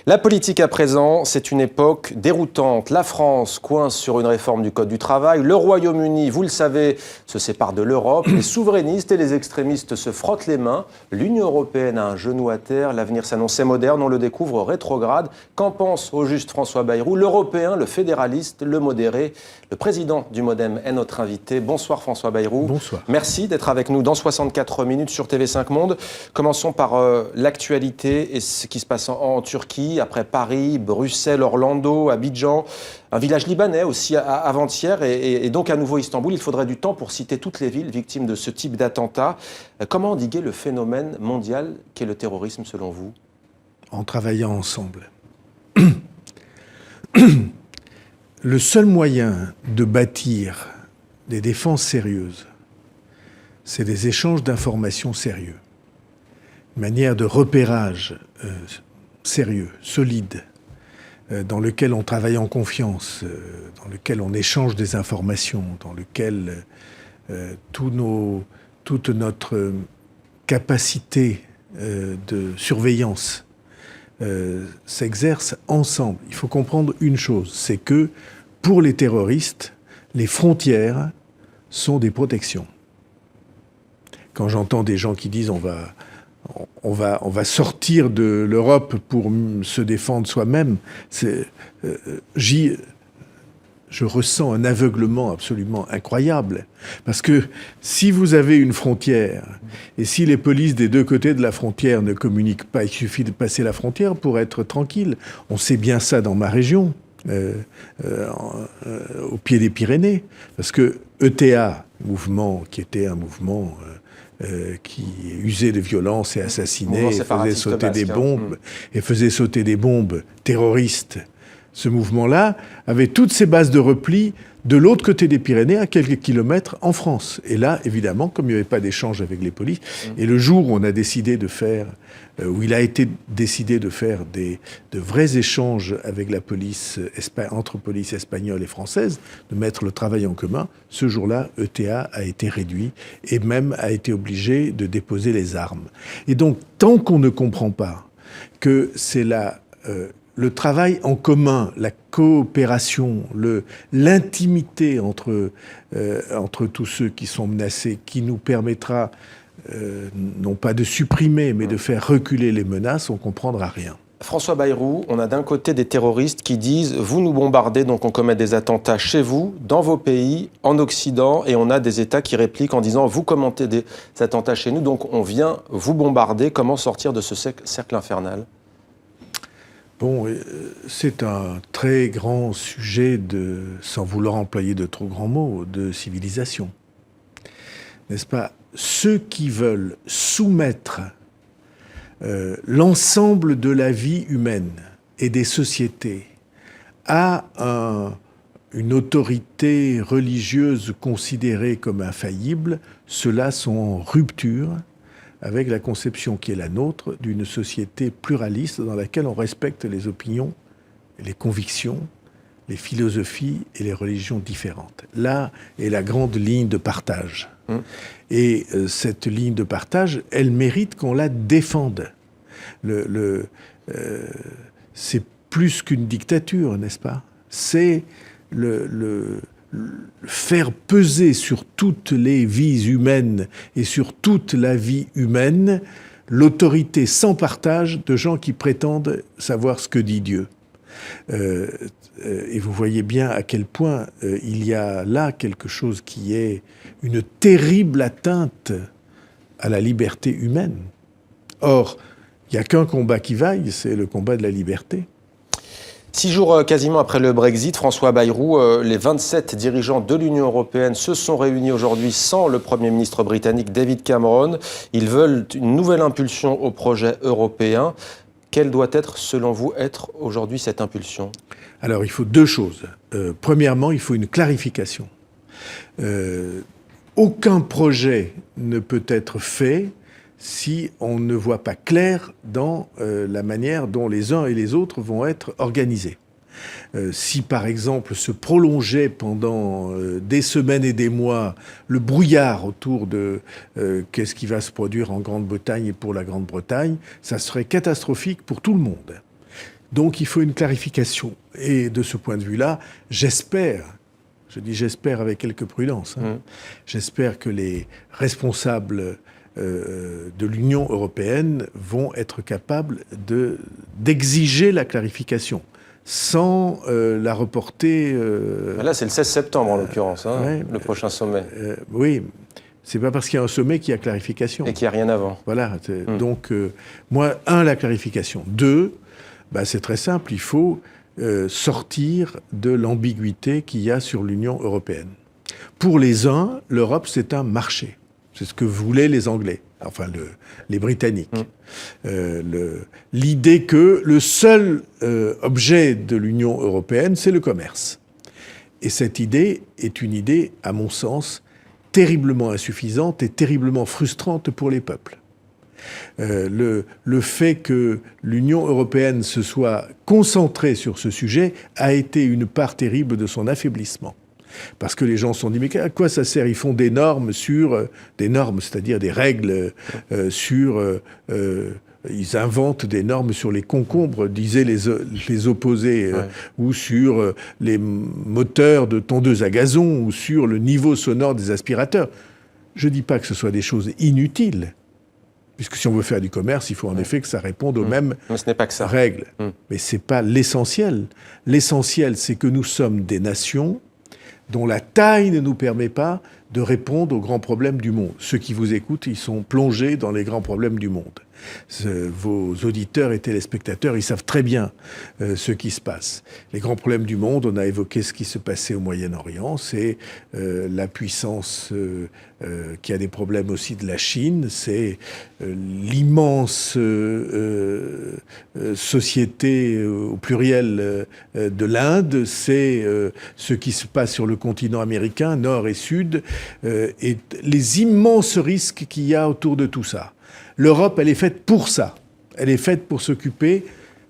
La politique à présent, c'est une époque déroutante. La France coince sur une réforme du Code du travail. Le Royaume-Uni, vous le savez, se sépare de l'Europe. Les souverainistes et les extrémistes se frottent les mains. L'Union européenne a un genou à terre. L'avenir s'annonçait moderne, on le découvre rétrograde. Qu'en pense au juste François Bayrou, l'Européen, le fédéraliste, le modéré? Le président du MoDem est notre invité. Bonsoir François Bayrou. Bonsoir. Merci d'être avec nous dans 64 minutes sur TV5 Monde. Commençons par l'actualité et ce qui se passe en Turquie, après Paris, Bruxelles, Orlando, Abidjan, un village libanais aussi avant-hier et donc à nouveau Istanbul. Il faudrait du temps pour citer toutes les villes victimes de ce type d'attentat. Comment endiguer le phénomène mondial qu'est le terrorisme selon vous? En travaillant ensemble. Le seul moyen de bâtir des défenses sérieuses, c'est des échanges d'informations sérieux. Une manière de repérage sérieux, solide, dans lequel on travaille en confiance, dans lequel on échange des informations, dans lequel toute notre capacité de surveillance s'exerce ensemble. Il faut comprendre une chose, c'est que pour les terroristes, les frontières sont des protections. Quand j'entends des gens qui disent on va sortir de l'Europe pour se défendre soi-même, je ressens un aveuglement absolument incroyable. Parce que si vous avez une frontière, et si les polices des deux côtés de la frontière ne communiquent pas, il suffit de passer la frontière pour être tranquille. On sait bien ça dans ma région, au pied des Pyrénées. Parce que ETA, mouvement qui était un mouvement qui usait de violence et assassinait, et faisait sauter des bombes, et faisait sauter des bombes terroristes. Ce mouvement-là avait toutes ses bases de repli de l'autre côté des Pyrénées, à quelques kilomètres en France. Et là, évidemment, comme il n'y avait pas d'échange avec les polices, et le jour où on a décidé de faire, où il a été décidé de faire de vrais échanges avec la police, entre police espagnole et française, de mettre le travail en commun, ce jour-là, ETA a été réduit et même a été obligé de déposer les armes. Et donc, tant qu'on ne comprend pas que c'est le travail en commun, la coopération, l'intimité entre tous ceux qui sont menacés, qui nous permettra non pas de supprimer, mais de faire reculer les menaces, on ne comprendra rien. François Bayrou, on a d'un côté des terroristes qui disent « vous nous bombardez, donc on commet des attentats chez vous, dans vos pays, en Occident », et on a des États qui répliquent en disant « vous commettez des attentats chez nous, donc on vient vous bombarder ». Comment sortir de ce cercle infernal ? Bon, c'est un très grand sujet sans vouloir employer de trop grands mots, de civilisation. N'est-ce pas? Ceux qui veulent soumettre l'ensemble de la vie humaine et des sociétés à une autorité religieuse considérée comme infaillible, ceux-là sont en rupture avec la conception qui est la nôtre d'une société pluraliste dans laquelle on respecte les opinions, les convictions, les philosophies et les religions différentes. Là est la grande ligne de partage. Et cette ligne de partage, elle mérite qu'on la défende. C'est plus qu'une dictature, n'est-ce pas? C'est faire peser sur toutes les vies humaines et sur toute la vie humaine l'autorité sans partage de gens qui prétendent savoir ce que dit Dieu. Et vous voyez bien à quel point il y a là quelque chose qui est une terrible atteinte à la liberté humaine. Or, il n'y a qu'un combat qui vaille, c'est le combat de la liberté. 6 jours quasiment après le Brexit, François Bayrou, les 27 dirigeants de l'Union européenne se sont réunis aujourd'hui sans le Premier ministre britannique David Cameron. Ils veulent une nouvelle impulsion au projet européen. Quelle doit être, selon vous, aujourd'hui cette impulsion? Alors, il faut deux choses. Premièrement, il faut une clarification. Aucun projet ne peut être fait si on ne voit pas clair dans la manière dont les uns et les autres vont être organisés. Si, par exemple, se prolongeait pendant des semaines et des mois le brouillard autour de qu'est-ce qui va se produire en Grande-Bretagne et pour la Grande-Bretagne, ça serait catastrophique pour tout le monde. Donc il faut une clarification. Et de ce point de vue-là, j'espère, je dis j'espère avec quelques prudences, j'espère que les responsables de l'Union européenne vont être capables d'exiger la clarification, sans la reporter... Là, c'est le 16 septembre, en l'occurrence, le prochain sommet. Oui, c'est pas parce qu'il y a un sommet qu'il y a clarification. Et qu'il n'y a rien avant. Voilà. Donc, moi, la clarification. 2, c'est très simple, il faut sortir de l'ambiguïté qu'il y a sur l'Union européenne. Pour les uns, l'Europe, c'est un marché. C'est ce que voulaient les Anglais, enfin les Britanniques. L'idée que le seul objet de l'Union européenne, c'est le commerce. Et cette idée est une idée, à mon sens, terriblement insuffisante et terriblement frustrante pour les peuples. Le fait que l'Union européenne se soit concentrée sur ce sujet a été une part terrible de son affaiblissement. Parce que les gens se sont dit, mais à quoi ça sert? Ils font des normes c'est-à-dire des règles ils inventent des normes sur les concombres, disaient les opposés, ou sur les moteurs de tondeuses à gazon, ou sur le niveau sonore des aspirateurs. Je ne dis pas que ce soit des choses inutiles, puisque si on veut faire du commerce, il faut en effet que ça réponde aux mêmes règles. Mais ce n'est pas l'essentiel. L'essentiel, c'est que nous sommes des nations dont la taille ne nous permet pas de répondre aux grands problèmes du monde. Ceux qui vous écoutent, ils sont plongés dans les grands problèmes du monde. Vos auditeurs et téléspectateurs, ils savent très bien ce qui se passe. Les grands problèmes du monde, on a évoqué ce qui se passait au Moyen-Orient, c'est la puissance qui a des problèmes aussi de la Chine, c'est l'immense société au pluriel de l'Inde, c'est ce qui se passe sur le continent américain, nord et sud, et les immenses risques qu'il y a autour de tout ça. L'Europe, elle est faite pour ça. Elle est faite pour s'occuper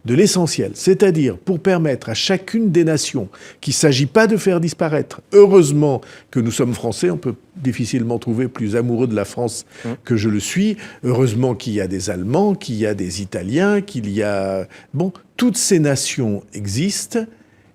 de l'essentiel, c'est-à-dire pour permettre à chacune des nations qu'il ne s'agit pas de faire disparaître. Heureusement que nous sommes Français, on peut difficilement trouver plus amoureux de la France que je le suis. Heureusement qu'il y a des Allemands, qu'il y a des Italiens, qu'il y a... Bon, toutes ces nations existent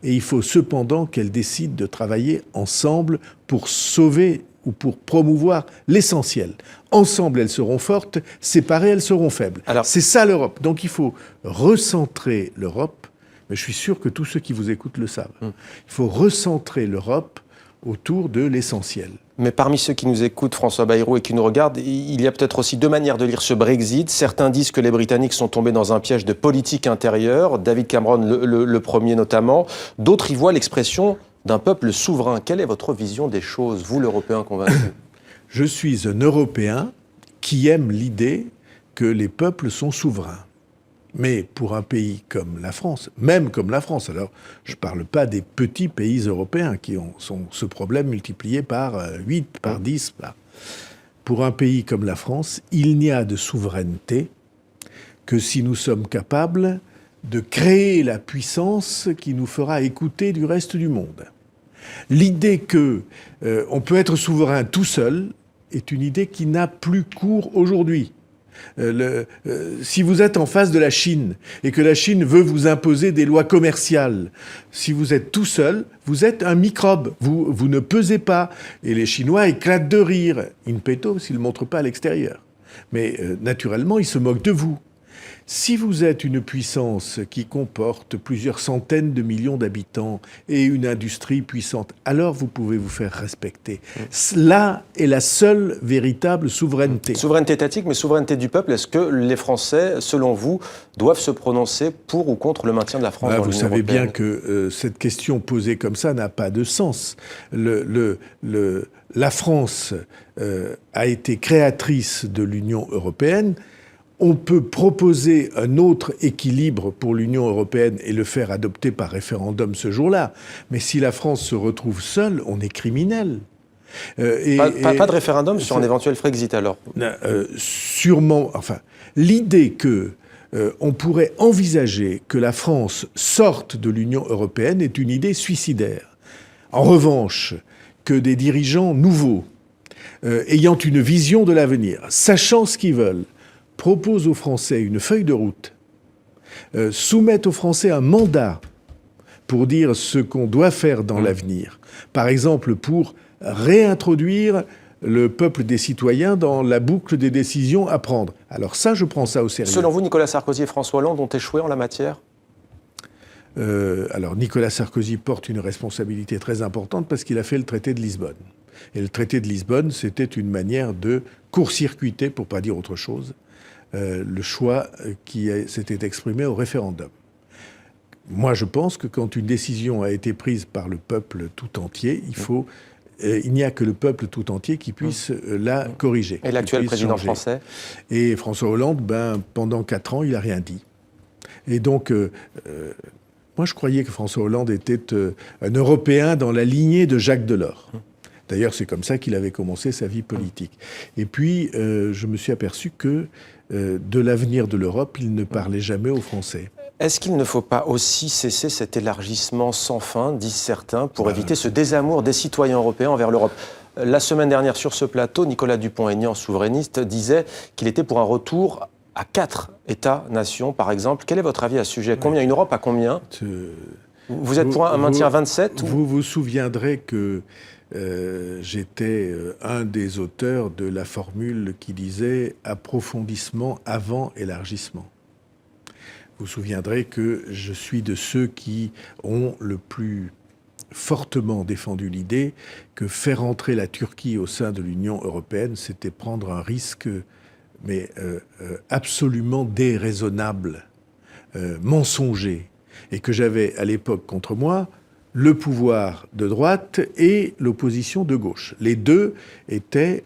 et il faut cependant qu'elles décident de travailler ensemble pour sauver ou pour promouvoir l'essentiel. Ensemble, elles seront fortes, séparées, elles seront faibles. Alors, c'est ça l'Europe. Donc il faut recentrer l'Europe, mais je suis sûr que tous ceux qui vous écoutent le savent. Il faut recentrer l'Europe autour de l'essentiel. Mais parmi ceux qui nous écoutent, François Bayrou, et qui nous regardent, il y a peut-être aussi deux manières de lire ce Brexit. Certains disent que les Britanniques sont tombés dans un piège de politique intérieure, David Cameron le premier notamment. D'autres y voient l'expression d'un peuple souverain. Quelle est votre vision des choses, vous, l'Européen convaincu? Je suis un Européen qui aime l'idée que les peuples sont souverains. Mais pour un pays comme la France, même comme la France, alors je ne parle pas des petits pays européens qui ont ce problème multiplié par 8, par 10. Pour un pays comme la France, il n'y a de souveraineté que si nous sommes capables de créer la puissance qui nous fera écouter du reste du monde. L'idée que on peut être souverain tout seul est une idée qui n'a plus cours aujourd'hui. Si vous êtes en face de la Chine et que la Chine veut vous imposer des lois commerciales, si vous êtes tout seul, vous êtes un microbe, vous ne pesez pas. Et les Chinois éclatent de rire, in petto, s'ils ne montrent pas à l'extérieur. Mais naturellement, ils se moquent de vous. Si vous êtes une puissance qui comporte plusieurs centaines de millions d'habitants et une industrie puissante, alors vous pouvez vous faire respecter. Là est la seule véritable souveraineté. Souveraineté étatique, mais souveraineté du peuple. Est-ce que les Français, selon vous, doivent se prononcer pour ou contre le maintien de la France dans l'Union européenne ? Vous savez bien que cette question posée comme ça n'a pas de sens. La France a été créatrice de l'Union européenne. On peut proposer un autre équilibre pour l'Union européenne et le faire adopter par référendum ce jour-là. Mais si la France se retrouve seule, on est criminel. Pas de référendum sur un éventuel Frexit alors Sûrement. Enfin, l'idée que on pourrait envisager que la France sorte de l'Union européenne est une idée suicidaire. En revanche, que des dirigeants nouveaux, ayant une vision de l'avenir, sachant ce qu'ils veulent, propose aux Français une feuille de route soumettent aux Français un mandat pour dire ce qu'on doit faire dans l'avenir. Par exemple, pour réintroduire le peuple des citoyens dans la boucle des décisions à prendre. Alors ça, je prends ça au sérieux. Selon vous, Nicolas Sarkozy et François Hollande ont échoué en la matière ? Alors Nicolas Sarkozy porte une responsabilité très importante parce qu'il a fait le traité de Lisbonne. Et le traité de Lisbonne, c'était une manière de court-circuiter, pour ne pas dire autre chose, le choix qui s'était exprimé au référendum. Moi, je pense que quand une décision a été prise par le peuple tout entier, il n'y a que le peuple tout entier qui puisse la corriger. Et l'actuel président français ? Et François Hollande, pendant 4 ans, il n'a rien dit. Et donc, moi, je croyais que François Hollande était un Européen dans la lignée de Jacques Delors. D'ailleurs, c'est comme ça qu'il avait commencé sa vie politique. Et puis, je me suis aperçu que de l'avenir de l'Europe, il ne parlait jamais aux Français. Est-ce qu'il ne faut pas aussi cesser cet élargissement sans fin, disent certains, pour éviter ce désamour des citoyens européens envers l'Europe ? La semaine dernière, sur ce plateau, Nicolas Dupont-Aignan, souverainiste, disait qu'il était pour un retour à 4 États-nations, par exemple. Quel est votre avis à ce sujet ? Combien ? Une Europe à combien ? Vous êtes pour un maintien à 27 ? Vous vous souviendrez que j'étais un des auteurs de la formule qui disait « approfondissement avant élargissement ». Vous vous souviendrez que je suis de ceux qui ont le plus fortement défendu l'idée que faire entrer la Turquie au sein de l'Union européenne, c'était prendre un risque, mais absolument déraisonnable, mensonger, et que j'avais à l'époque contre moi le pouvoir de droite et l'opposition de gauche. Les deux étaient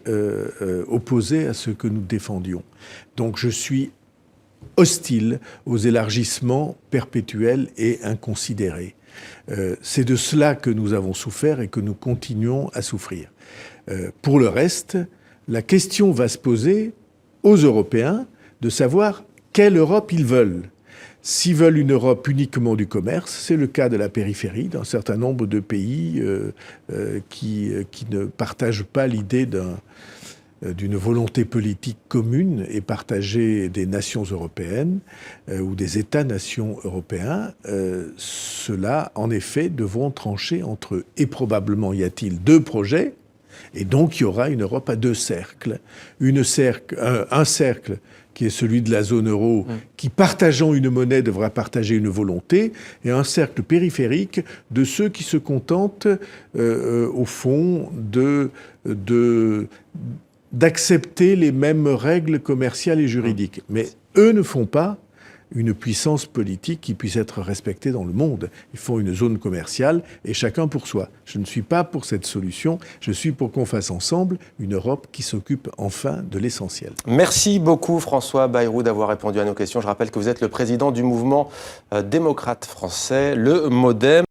opposés à ce que nous défendions. Donc je suis hostile aux élargissements perpétuels et inconsidérés. C'est de cela que nous avons souffert et que nous continuons à souffrir. Pour le reste, la question va se poser aux Européens de savoir quelle Europe ils veulent. S'ils veulent une Europe uniquement du commerce, c'est le cas de la périphérie, d'un certain nombre de pays qui ne partagent pas l'idée d'une volonté politique commune et partagée des nations européennes ou des États-nations européens. Ceux-là, en effet, devront trancher entre eux. Et probablement y a-t-il 2 projets, et donc il y aura une Europe à 2 cercles. Un cercle qui est celui de la zone euro, qui, partageant une monnaie, devra partager une volonté, et un cercle périphérique de ceux qui se contentent, au fond, d'accepter les mêmes règles commerciales et juridiques. Mais eux ne font pas une puissance politique qui puisse être respectée dans le monde. Ils font une zone commerciale et chacun pour soi. Je ne suis pas pour cette solution. Je suis pour qu'on fasse ensemble une Europe qui s'occupe enfin de l'essentiel. Merci beaucoup François Bayrou d'avoir répondu à nos questions. Je rappelle que vous êtes le président du mouvement démocrate français, le MoDem.